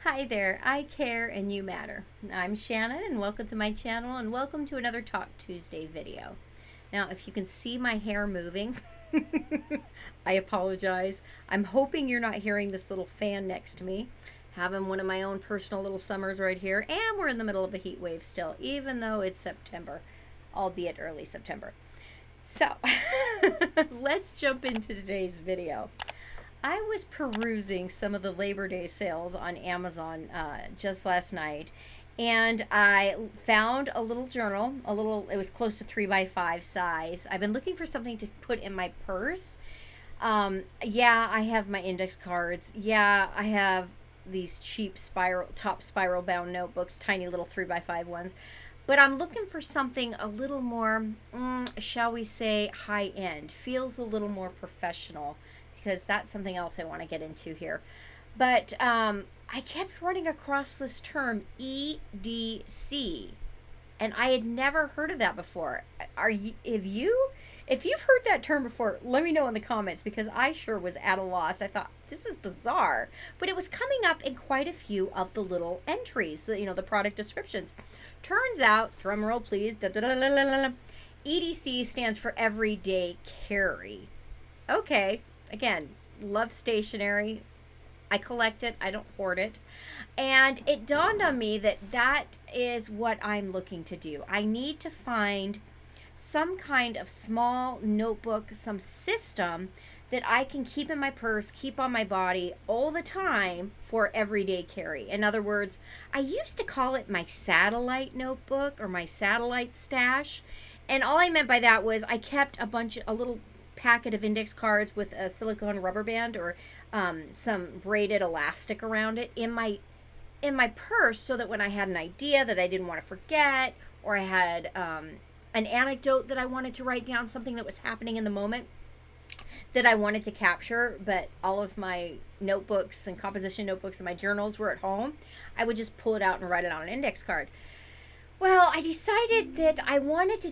Hi there, I care and you matter. I'm Shannon and welcome to my channel and welcome to another Talk Tuesday video. Now, if you can see my hair moving, I apologize. I'm hoping you're not hearing this little fan next to me. Having one of my own personal little summers right here, and we're in the middle of a heat wave still, even though it's September, albeit early September. So, let's jump into today's video. I was perusing some of the Labor Day sales on Amazon just last night, and I found a little journal, it was close to 3x5 size. I've been looking for something to put in my purse. Yeah, I have my index cards. Yeah, I have these cheap top spiral bound notebooks, tiny little 3x5 ones. But I'm looking for something a little more, shall we say, high end. Feels a little more professional, because that's something else I want to get into here. But I kept running across this term EDC, and I had never heard of that before. If you've heard that term before, let me know in the comments, because I sure was at a loss. I thought, this is bizarre. But it was coming up in quite a few of the little entries, the product descriptions. Turns out, drum roll please, EDC stands for everyday carry. Okay, again, love stationery. I collect it, I don't hoard it. And it dawned on me that that is what I'm looking to do. I need to find some kind of small notebook, some system that I can keep in my purse, keep on my body all the time for everyday carry. In other words, I used to call it my satellite notebook or my satellite stash. And all I meant by that was I kept a little packet of index cards with a silicone rubber band or some braided elastic around it in my purse, so that when I had an idea that I didn't want to forget, or I had an anecdote that I wanted to write down, something that was happening in the moment that I wanted to capture, but all of my notebooks and composition notebooks and my journals were at home, I would just pull it out and write it on an index card. Well, I decided that I wanted to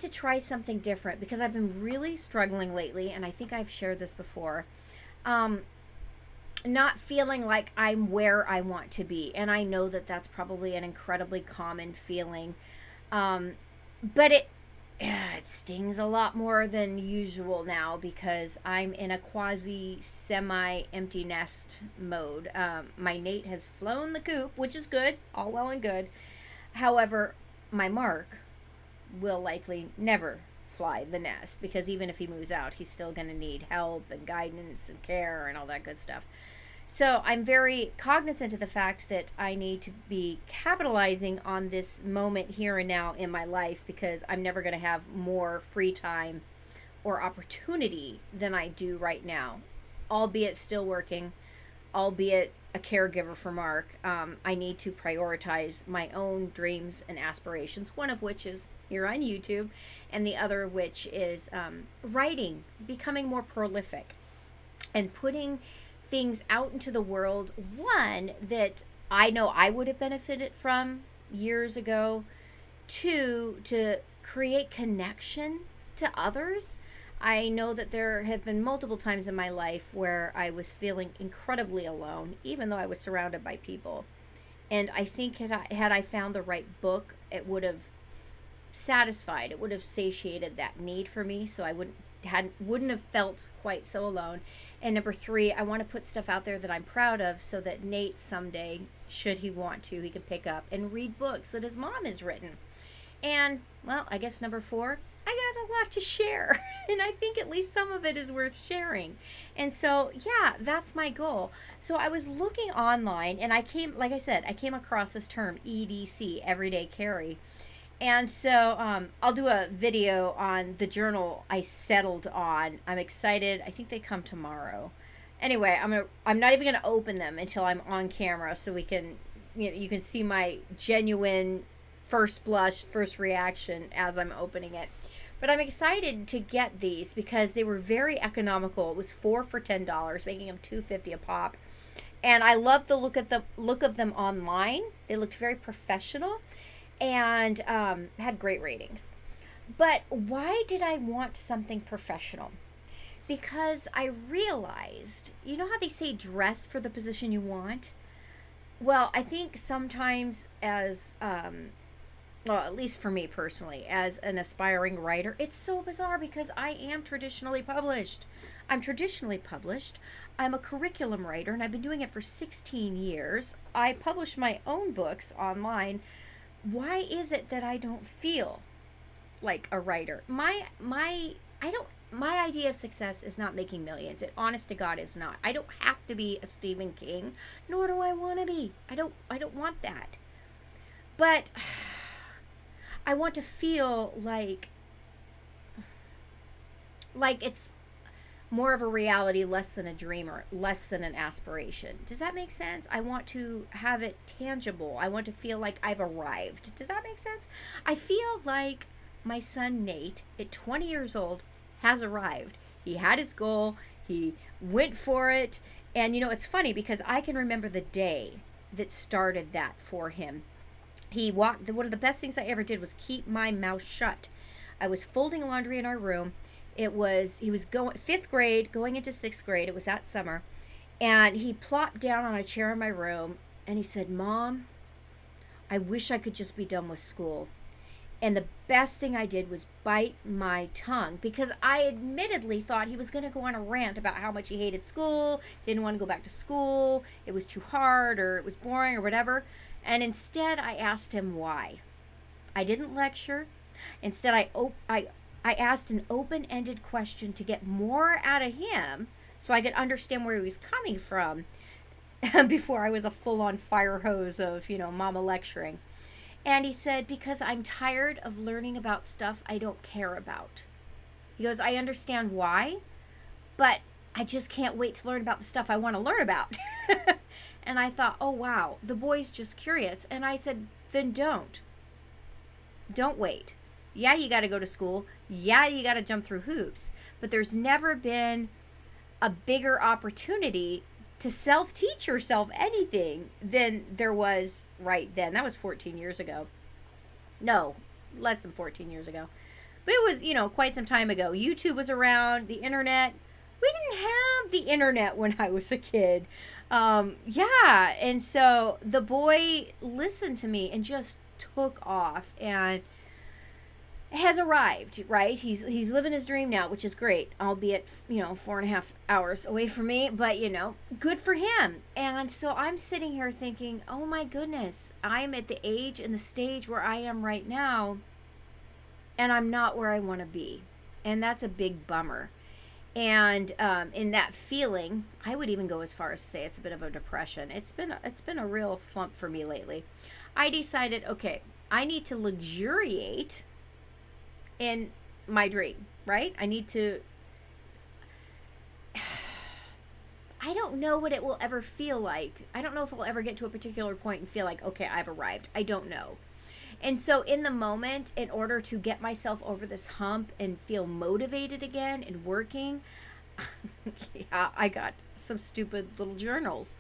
try something different, because I've been really struggling lately, and I think I've shared this before, not feeling like I'm where I want to be. And I know that that's probably an incredibly common feeling, but it stings a lot more than usual now, because I'm in a quasi-semi-empty nest mode. My Nate has flown the coop, which is good, all well and good. However, my Mark will likely never fly the nest, because even if he moves out, he's still going to need help and guidance and care and all that good stuff. So I'm very cognizant of the fact that I need to be capitalizing on this moment here and now in my life, because I'm never going to have more free time or opportunity than I do right now, albeit still working, albeit a caregiver for Mark. I need to prioritize my own dreams and aspirations, one of which is here on YouTube, and the other of which is writing, becoming more prolific, and putting things out into the world, one, that I know I would have benefited from years ago, two, to create connection to others. I know that there have been multiple times in my life where I was feeling incredibly alone, even though I was surrounded by people. And I think had I found the right book, it would have satiated that need for me, so I wouldn't have felt quite so alone. And number three, I want to put stuff out there that I'm proud of, so that Nate someday, should he want to, he can pick up and read books that his mom has written. And, well, I guess number four, I got a lot to share, and I think at least some of it is worth sharing. And so, yeah, that's my goal. So I was looking online, and I came across this term, EDC, everyday carry. And so I'll do a video on the journal I settled on. I'm excited. I think they come tomorrow. Anyway, I'm not even gonna open them until I'm on camera, so we can, you can see my genuine first blush, first reaction as I'm opening it. But I'm excited to get these because they were very economical. It was 4 for $10, making them $2.50 a pop. And I love the look of them online. They looked very professional, and had great ratings. But why did I want something professional? Because I realized, you know how they say dress for the position you want? Well, I think sometimes as well, at least for me personally, as an aspiring writer, it's so bizarre because I am traditionally published. I'm traditionally published. I'm a curriculum writer and I've been doing it for 16 years. I publish my own books online. Why is it that I don't feel like a writer? I don't my idea of success is not making millions. It honest to God is not. I don't have to be a Stephen King, nor do I want to be. I don't want that. But I want to feel like it's more of a reality, less than a dream, or less than an aspiration. Does that make sense? I want to have it tangible. I want to feel like I've arrived. Does that make sense? I feel like my son Nate, at 20 years old, has arrived. He had his goal, he went for it. And it's funny because I can remember the day that started that for him. He walked, one of the best things I ever did was keep my mouth shut. I was folding laundry in our room. He was going 5th grade, going into 6th grade. It was that summer. And he plopped down on a chair in my room and he said, "Mom, I wish I could just be done with school." And the best thing I did was bite my tongue because I admittedly thought he was going to go on a rant about how much he hated school, didn't want to go back to school, it was too hard or it was boring or whatever. And instead, I asked him why. I didn't lecture. Instead, I asked an open-ended question to get more out of him so I could understand where he was coming from before I was a full-on fire hose of, mama lecturing. And he said, "Because I'm tired of learning about stuff I don't care about." He goes, "I understand why, but I just can't wait to learn about the stuff I want to learn about." And I thought, oh, wow, the boy's just curious. And I said, then don't. Don't wait. Yeah, you got to go to school. Yeah, you got to jump through hoops. But there's never been a bigger opportunity to self-teach yourself anything than there was right then. That was 14 years ago. No, less than 14 years ago. But it was, quite some time ago. YouTube was around, the internet. We didn't have the internet when I was a kid. Yeah, and so the boy listened to me and just took off and has arrived, right? He's living his dream now, which is great, albeit 4.5 hours away from me, but good for him. And so I'm sitting here thinking, oh my goodness, I'm at the age and the stage where I am right now, and I'm not where I want to be, and that's a big bummer. And in that feeling, I would even go as far as to say it's a bit of a depression. It's been a real slump for me lately. I decided, okay, I need to luxuriate in my dream, right? I need to. I don't know what it will ever feel like. I don't know if I'll ever get to a particular point and feel like, okay, I've arrived. I don't know. And so in the moment, in order to get myself over this hump and feel motivated again and working, yeah, I got some stupid little journals.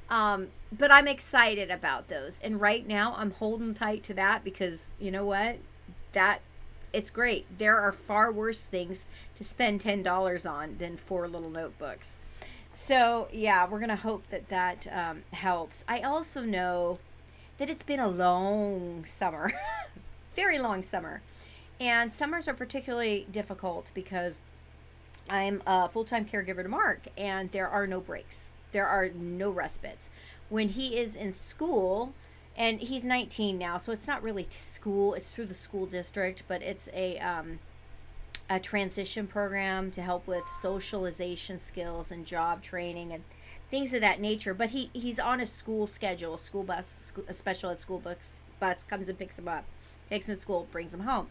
But I'm excited about those. And right now I'm holding tight to that because you know what? It's great. There are far worse things to spend $10 on than 4 little notebooks. So yeah, we're going to hope that helps. I also know that it's been a long summer, very long summer. And summers are particularly difficult because I'm a full-time caregiver to Mark, and there are no breaks. There are no respites. When he is in school, and he's 19 now, so it's not really school, it's through the school district, but it's a transition program to help with socialization skills and job training and things of that nature. But he's on a school schedule. A special ed school bus comes and picks him up, takes him to school, brings him home.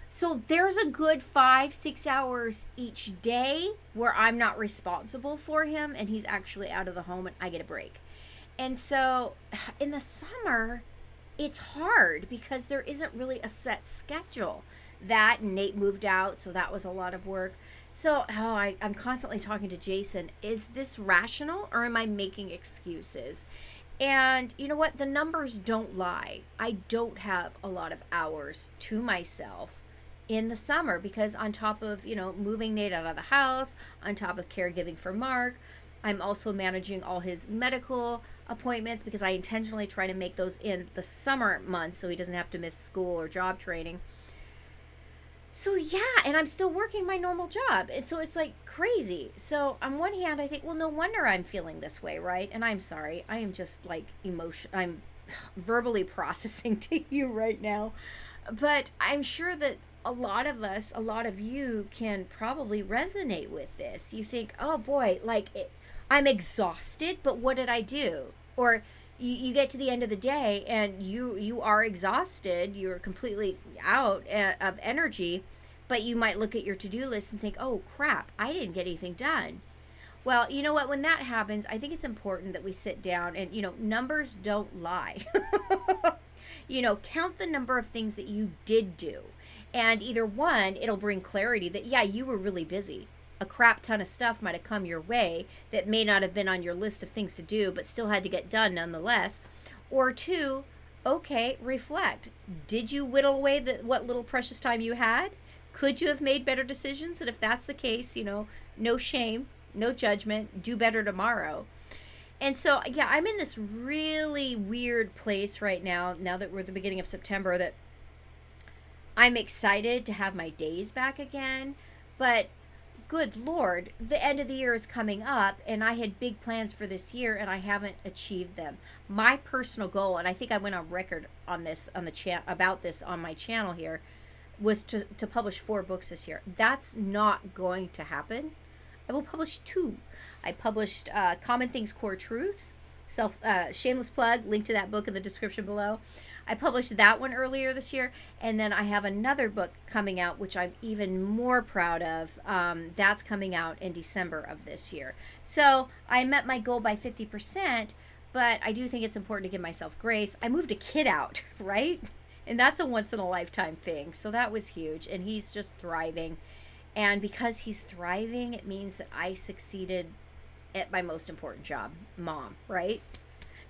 So there's a good 5-6 hours each day where I'm not responsible for him and he's actually out of the home and I get a break. And so in the summer, it's hard because there isn't really a set schedule. That and Nate moved out, so that was a lot of work. So I'm constantly talking to Jason. Is this rational or am I making excuses? And you know what? The numbers don't lie. I don't have a lot of hours to myself in the summer because on top of, moving Nate out of the house, on top of caregiving for Mark, I'm also managing all his medical appointments because I intentionally try to make those in the summer months so he doesn't have to miss school or job training. So yeah, and I'm still working my normal job. And so it's like crazy. So on one hand, I think, well, no wonder I'm feeling this way, right? And I'm sorry. I am just like I'm verbally processing to you right now. But I'm sure that a lot of us, a lot of you can probably resonate with this. You think, oh boy, I'm exhausted, but what did I do? Or you get to the end of the day and you are exhausted, you're completely out of energy, but you might look at your to-do list and think, oh crap, I didn't get anything done. Well, you know what, when that happens, I think it's important that we sit down and, numbers don't lie. Count the number of things that you did do, and either one, it'll bring clarity that yeah, you were really busy. A crap ton of stuff might have come your way that may not have been on your list of things to do, but still had to get done nonetheless. Or two, okay, reflect. Did you whittle away what little precious time you had? Could you have made better decisions? And if that's the case, no shame, no judgment, do better tomorrow. And so, yeah, I'm in this really weird place right now that we're at the beginning of September, that I'm excited to have my days back again, but good Lord, the end of the year is coming up, and I had big plans for this year, and I haven't achieved them. My personal goal, and I think I went on record on this about this on my channel here, was to publish 4 books this year. That's not going to happen. I will publish 2. I published Common Things, Core Truths, shameless plug, link to that book in the description below. I published that one earlier this year, and then I have another book coming out, which I'm even more proud of. That's coming out in December of this year. So I met my goal by 50%, but I do think it's important to give myself grace. I moved a kid out, right? And that's a once-in-a-lifetime thing. So that was huge, and he's just thriving. And because he's thriving, it means that I succeeded at my most important job, mom, right?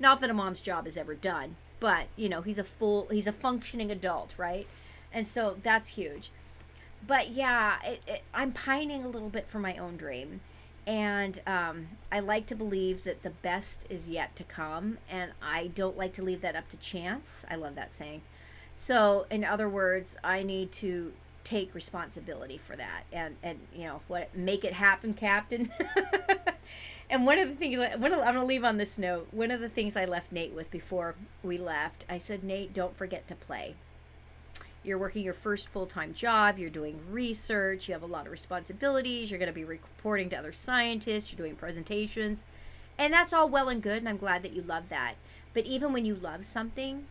Not that a mom's job is ever done, but he's a functioning adult, right? And so that's huge. But yeah, I'm pining a little bit for my own dream, and I like to believe that the best is yet to come, and I don't like to leave that up to chance. I love that saying. So in other words, I need to take responsibility for that, and make it happen, Captain. And one of the things I'm going to leave on this note, one of the things I left Nate with before we left, I said, Nate, don't forget to play. You're working your first full-time job, you're doing research, you have a lot of responsibilities, you're going to be reporting to other scientists, you're doing presentations, and that's all well and good, and I'm glad that you love that. But even when you love something,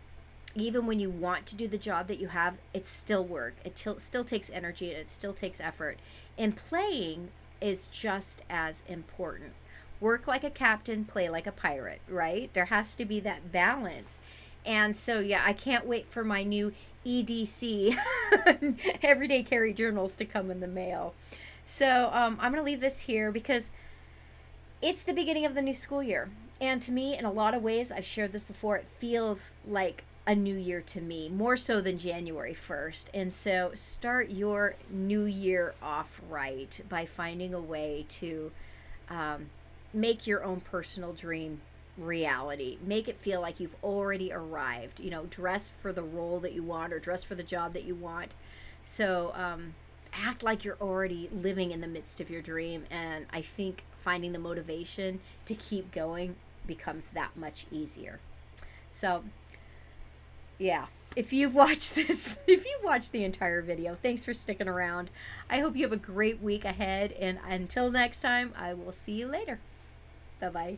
even when you want to do the job that you have, it's still work. It still takes energy, and it still takes effort. And playing is just as important. Work like a captain, play like a pirate, right? There has to be that balance. And so, yeah, I can't wait for my new EDC, Everyday Carry Journals, to come in the mail. So I'm going to leave this here because it's the beginning of the new school year. And to me, in a lot of ways, I've shared this before, it feels like a new year to me, more so than January 1st. And so start your new year off right by finding a way to make your own personal dream reality. Make it feel like you've already arrived. Dress for the role that you want, or dress for the job that you want. So act like you're already living in the midst of your dream, and I think finding the motivation to keep going becomes that much easier. So yeah, if you've watched this, if you watched the entire video, thanks for sticking around. I hope you have a great week ahead, and until next time, I will see you later. Bye-bye.